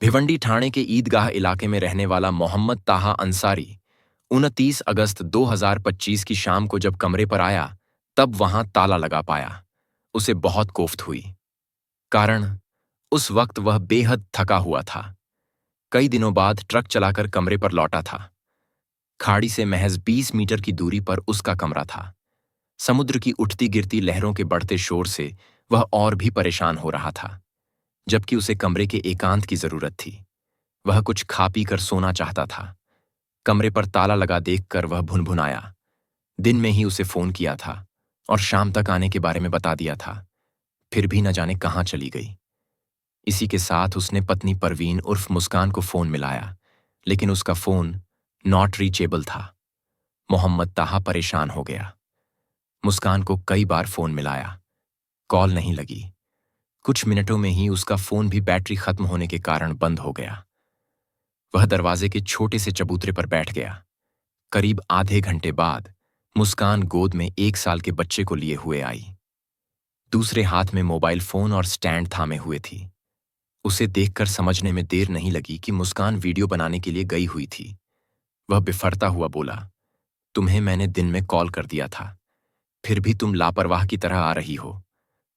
भिवंडी ठाणे के ईदगाह इलाके में रहने वाला मोहम्मद ताहा अंसारी 29 अगस्त 2025 की शाम को जब कमरे पर आया तब वहां ताला लगा पाया। उसे बहुत कोफ्त हुई। कारण, उस वक्त वह बेहद थका हुआ था। कई दिनों बाद ट्रक चलाकर कमरे पर लौटा था। खाड़ी से महज 20 मीटर की दूरी पर उसका कमरा था। समुद्र की उठती गिरती लहरों के बढ़ते शोर से वह और भी परेशान हो रहा था, जबकि उसे कमरे के एकांत की जरूरत थी। वह कुछ खा पी कर सोना चाहता था। कमरे पर ताला लगा देखकर वह भुनभुनाया। दिन में ही उसे फोन किया था और शाम तक आने के बारे में बता दिया था, फिर भी न जाने कहाँ चली गई। इसी के साथ उसने पत्नी परवीन उर्फ मुस्कान को फोन मिलाया, लेकिन उसका फोन नॉट रीचेबल था। मोहम्मद ताहा परेशान हो गया। मुस्कान को कई बार फोन मिलाया, कॉल नहीं लगी। कुछ मिनटों में ही उसका फोन भी बैटरी खत्म होने के कारण बंद हो गया। वह दरवाजे के छोटे से चबूतरे पर बैठ गया। करीब आधे घंटे बाद मुस्कान गोद में 1 साल के बच्चे को लिए हुए आई। दूसरे हाथ में मोबाइल फोन और स्टैंड थामे हुए थी। उसे देखकर समझने में देर नहीं लगी कि मुस्कान वीडियो बनाने के लिए गई हुई थी। वह बिफरता हुआ बोला, तुम्हें मैंने दिन में कॉल कर दिया था, फिर भी तुम लापरवाह की तरह आ रही हो।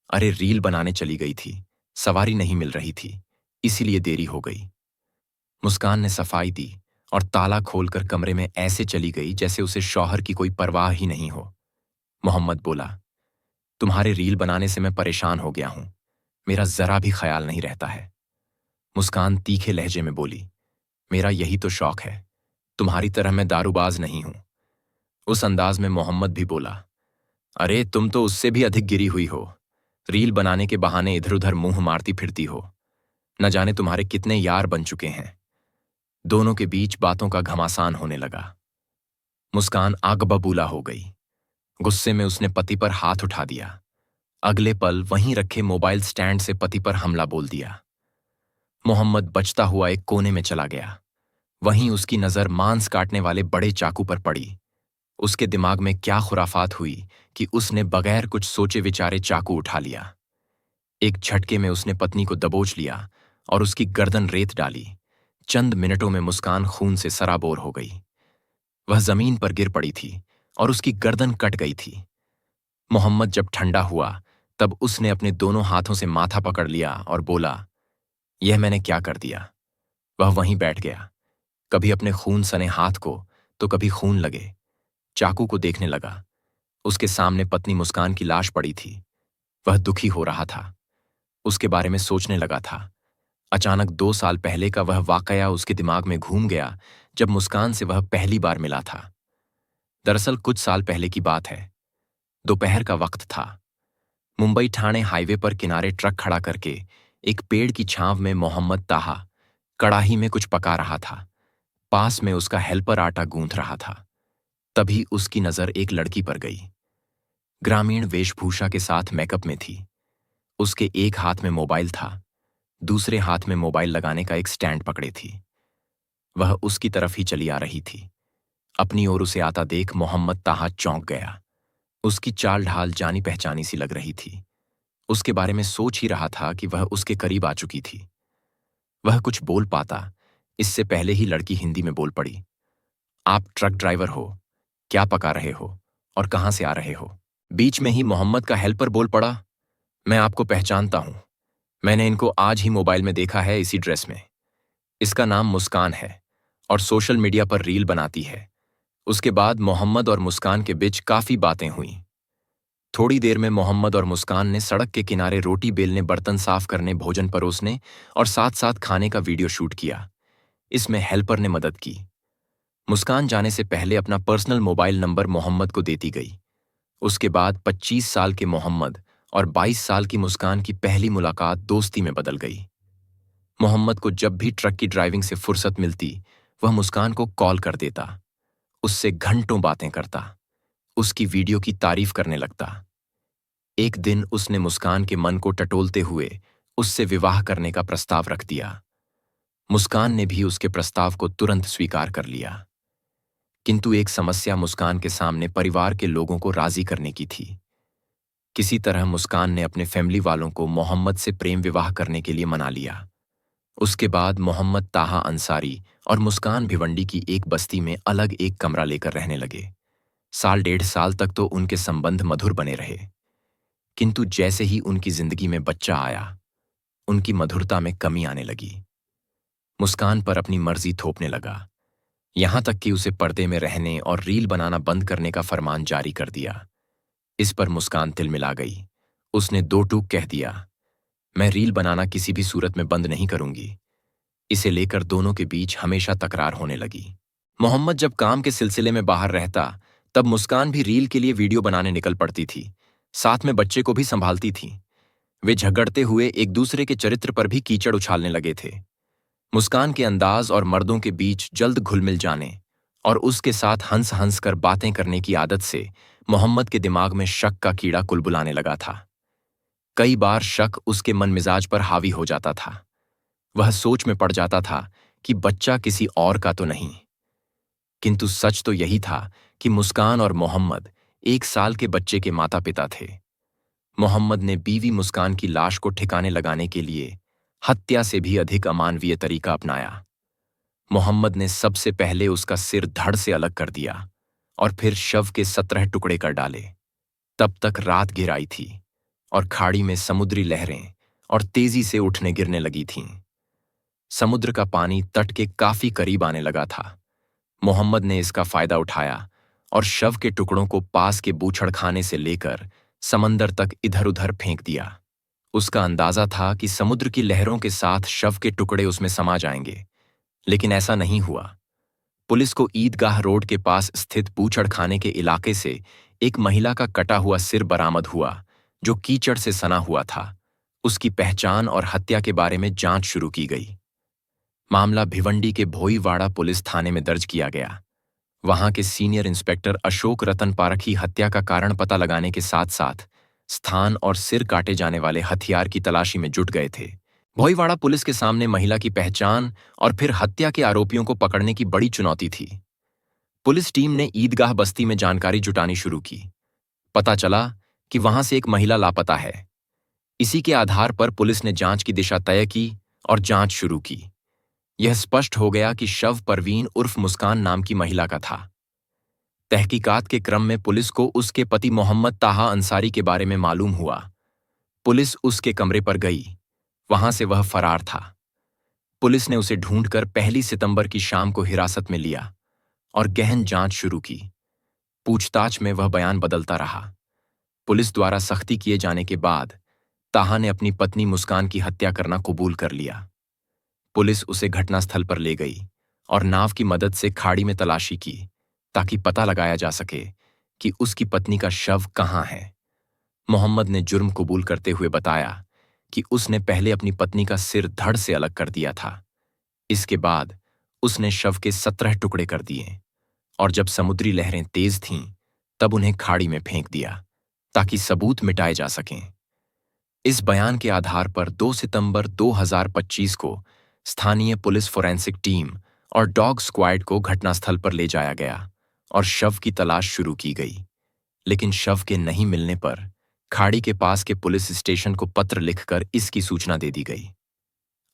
अरे रील बनाने चली गई थी, सवारी नहीं मिल रही थी, इसीलिए देरी हो गई। मुस्कान ने सफाई दी और ताला खोलकर कमरे में ऐसे चली गई जैसे उसे शौहर की कोई परवाह ही नहीं हो। मोहम्मद बोला, तुम्हारे रील बनाने से मैं परेशान हो गया हूं, मेरा जरा भी ख्याल नहीं रहता है। मुस्कान तीखे लहजे में बोली, मेरा यही तो शौक है, तुम्हारी तरह मैं दारूबाज नहीं हूं। उस अंदाज में मोहम्मद भी बोला, अरे तुम तो उससे भी अधिक गिरी हुई हो। रील बनाने के बहाने इधर उधर मुंह मारती फिरती हो। न जाने तुम्हारे कितने यार बन चुके हैं। दोनों के बीच बातों का घमासान होने लगा। मुस्कान आग बबूला हो गई। गुस्से में उसने पति पर हाथ उठा दिया। अगले पल वहीं रखे मोबाइल स्टैंड से पति पर हमला बोल दिया। मोहम्मद बचता हुआ एक कोने में चला गया। वहीं उसकी नजर मांस काटने वाले बड़े चाकू पर पड़ी। उसके दिमाग में क्या खुराफात हुई कि उसने बगैर कुछ सोचे विचारे चाकू उठा लिया। एक झटके में उसने पत्नी को दबोच लिया और उसकी गर्दन रेत डाली। चंद मिनटों में मुस्कान खून से सराबोर हो गई। वह जमीन पर गिर पड़ी थी और उसकी गर्दन कट गई थी। मोहम्मद जब ठंडा हुआ तब उसने अपने दोनों हाथों से माथा पकड़ लिया और बोला, यह मैंने क्या कर दिया। वह वहीं बैठ गया, कभी अपने खून सने हाथ को तो कभी खून लगे चाकू को देखने लगा। उसके सामने पत्नी मुस्कान की लाश पड़ी थी। वह दुखी हो रहा था, उसके बारे में सोचने लगा था। अचानक 2 साल पहले का वह वाकया उसके दिमाग में घूम गया जब मुस्कान से वह पहली बार मिला था। दरअसल कुछ साल पहले की बात है। दोपहर का वक्त था। मुंबई ठाणे हाईवे पर किनारे ट्रक खड़ा करके एक पेड़ की छांव में मोहम्मद ताहा कड़ाही में कुछ पका रहा था। पास में उसका हेल्पर आटा गूंथ रहा था। तभी उसकी नजर एक लड़की पर गई। ग्रामीण वेशभूषा के साथ मेकअप में थी। उसके एक हाथ में मोबाइल था, दूसरे हाथ में मोबाइल लगाने का एक स्टैंड पकड़े थी। वह उसकी तरफ ही चली आ रही थी। अपनी ओर उसे आता देख मोहम्मद ताहा चौंक गया। उसकी चाल ढाल जानी पहचानी सी लग रही थी। उसके बारे में सोच ही रहा था कि वह उसके करीब आ चुकी थी। वह कुछ बोल पाता, इससे पहले ही लड़की हिंदी में बोल पड़ी, आप ट्रक ड्राइवर हो, क्या पका रहे हो और कहां से आ रहे हो। बीच में ही मोहम्मद का हेल्पर बोल पड़ा, मैं आपको पहचानता हूं, मैंने इनको आज ही मोबाइल में देखा है इसी ड्रेस में। इसका नाम मुस्कान है और सोशल मीडिया पर रील बनाती है। उसके बाद मोहम्मद और मुस्कान के बीच काफी बातें हुईं। थोड़ी देर में मोहम्मद और मुस्कान ने सड़क के किनारे रोटी बेलने, बर्तन साफ करने, भोजन परोसने और साथ साथ खाने का वीडियो शूट किया। इसमें हेल्पर ने मदद की। मुस्कान जाने से पहले अपना पर्सनल मोबाइल नंबर मोहम्मद को देती गई। उसके बाद 25 साल के मोहम्मद और 22 साल की मुस्कान की पहली मुलाकात दोस्ती में बदल गई। मोहम्मद को जब भी ट्रक की ड्राइविंग से फुर्सत मिलती वह मुस्कान को कॉल कर देता, उससे घंटों बातें करता, उसकी वीडियो की तारीफ करने लगता। एक दिन उसने मुस्कान के मन को टटोलते हुए उससे विवाह करने का प्रस्ताव रख दिया। मुस्कान ने भी उसके प्रस्ताव को तुरंत स्वीकार कर लिया। किंतु एक समस्या मुस्कान के सामने परिवार के लोगों को राजी करने की थी। किसी तरह मुस्कान ने अपने फैमिली वालों को मोहम्मद से प्रेम विवाह करने के लिए मना लिया। उसके बाद मोहम्मद ताहा अंसारी और मुस्कान भिवंडी की एक बस्ती में अलग एक कमरा लेकर रहने लगे। साल डेढ़ साल तक तो उनके संबंध मधुर बने रहे, किंतु जैसे ही उनकी जिंदगी में बच्चा आया, उनकी मधुरता में कमी आने लगी। मुस्कान पर अपनी मर्जी थोपने लगा, यहां तक कि उसे पर्दे में रहने और रील बनाना बंद करने का फरमान जारी कर दिया। इस पर मुस्कान तिलमिला गई। उसने दो टूक कह दिया, मैं रील बनाना किसी भी सूरत में बंद नहीं करूंगी। इसे लेकर दोनों के बीच हमेशा तकरार होने लगी। मोहम्मद जब काम के सिलसिले में बाहर रहता, तब मुस्कान भी रील के लिए वीडियो बनाने निकल पड़ती थी, साथ में बच्चे को भी संभालती थी। वे झगड़ते हुए एक दूसरे के चरित्र पर भी कीचड़ उछालने लगे थे। मुस्कान के अंदाज और मर्दों के बीच जल्द घुल मिल जाने और उसके साथ हंस हंस कर बातें करने की आदत से मोहम्मद के दिमाग में शक का कीड़ा कुलबुलाने लगा था। कई बार शक उसके मन मिजाज पर हावी हो जाता था। वह सोच में पड़ जाता था कि बच्चा किसी और का तो नहीं, किंतु सच तो यही था कि मुस्कान और मोहम्मद 1 साल के बच्चे के माता पिता थे। मोहम्मद ने बीवी मुस्कान की लाश को ठिकाने लगाने के लिए हत्या से भी अधिक अमानवीय तरीका अपनाया। मोहम्मद ने सबसे पहले उसका सिर धड़ से अलग कर दिया और फिर शव के 17 टुकड़े कर डाले। तब तक रात घिर आई थी और खाड़ी में समुद्री लहरें और तेजी से उठने गिरने लगी थीं। समुद्र का पानी तट के काफी करीब आने लगा था। मोहम्मद ने इसका फायदा उठाया और शव के टुकड़ों को पास के बूछड़खाने से लेकर समंदर तक इधर उधर फेंक दिया। उसका अंदाजा था कि समुद्र की लहरों के साथ शव के टुकड़े उसमें समा जाएंगे, लेकिन ऐसा नहीं हुआ। पुलिस को ईदगाह रोड के पास स्थित बूछड़खाने के इलाके से एक महिला का कटा हुआ सिर बरामद हुआ, जो कीचड़ से सना हुआ था। उसकी पहचान और हत्या के बारे में जांच शुरू की गई। मामला भिवंडी के भोईवाड़ा पुलिस थाने में दर्ज किया गया। वहां के सीनियर इंस्पेक्टर अशोक रतन पारखी हत्या का कारण पता लगाने के साथ साथ स्थान और सिर काटे जाने वाले हथियार की तलाशी में जुट गए थे। भोईवाड़ा पुलिस के सामने महिला की पहचान और फिर हत्या के आरोपियों को पकड़ने की बड़ी चुनौती थी। पुलिस टीम ने ईदगाह बस्ती में जानकारी जुटानी शुरू की। पता चला कि वहां से एक महिला लापता है। इसी के आधार पर पुलिस ने जांच की दिशा तय की और जांच शुरू की। यह स्पष्ट हो गया कि शव परवीन उर्फ मुस्कान नाम की महिला का था। तहकीकात के क्रम में पुलिस को उसके पति मोहम्मद ताहा अंसारी के बारे में मालूम हुआ। पुलिस उसके कमरे पर गई, वहां से वह फरार था। पुलिस ने उसे ढूंढकर 1 सितंबर की शाम को हिरासत में लिया और गहन जांच शुरू की। पूछताछ में वह बयान बदलता रहा। पुलिस द्वारा सख्ती किए जाने के बाद ताहा ने अपनी पत्नी मुस्कान की हत्या करना कबूल कर लिया। पुलिस उसे घटनास्थल पर ले गई और नाव की मदद से खाड़ी में तलाशी की, ताकि पता लगाया जा सके कि उसकी पत्नी का शव कहाँ है। मोहम्मद ने जुर्म कबूल करते हुए बताया कि उसने पहले अपनी पत्नी का सिर धड़ से अलग कर दिया था। इसके बाद उसने शव के 17 टुकड़े कर दिए और जब समुद्री लहरें तेज थीं, तब उन्हें खाड़ी में फेंक दिया ताकि सबूत मिटाए जा सकें। इस बयान के आधार पर 2 सितंबर 2025 को स्थानीय पुलिस फोरेंसिक टीम और डॉग स्क्वाड को घटनास्थल पर ले जाया गया और शव की तलाश शुरू की गई। लेकिन शव के नहीं मिलने पर खाड़ी के पास के पुलिस स्टेशन को पत्र लिखकर इसकी सूचना दे दी गई।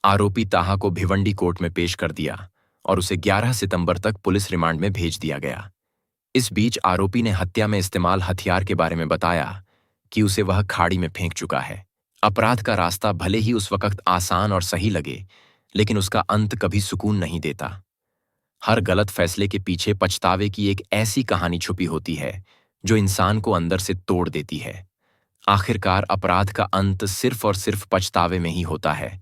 आरोपी ताहा को भिवंडी कोर्ट में पेश कर दिया और उसे 11 सितंबर तक पुलिस रिमांड में भेज दिया गया। इस बीच आरोपी ने हत्या में इस्तेमाल हथियार के बारे में बताया कि उसे वह खाड़ी में फेंक चुका है। अपराध का रास्ता भले ही उस वक्त आसान और सही लगे, लेकिन उसका अंत कभी सुकून नहीं देता। हर गलत फैसले के पीछे पछतावे की एक ऐसी कहानी छुपी होती है जो इंसान को अंदर से तोड़ देती है। आखिरकार अपराध का अंत सिर्फ और सिर्फ पछतावे में ही होता है,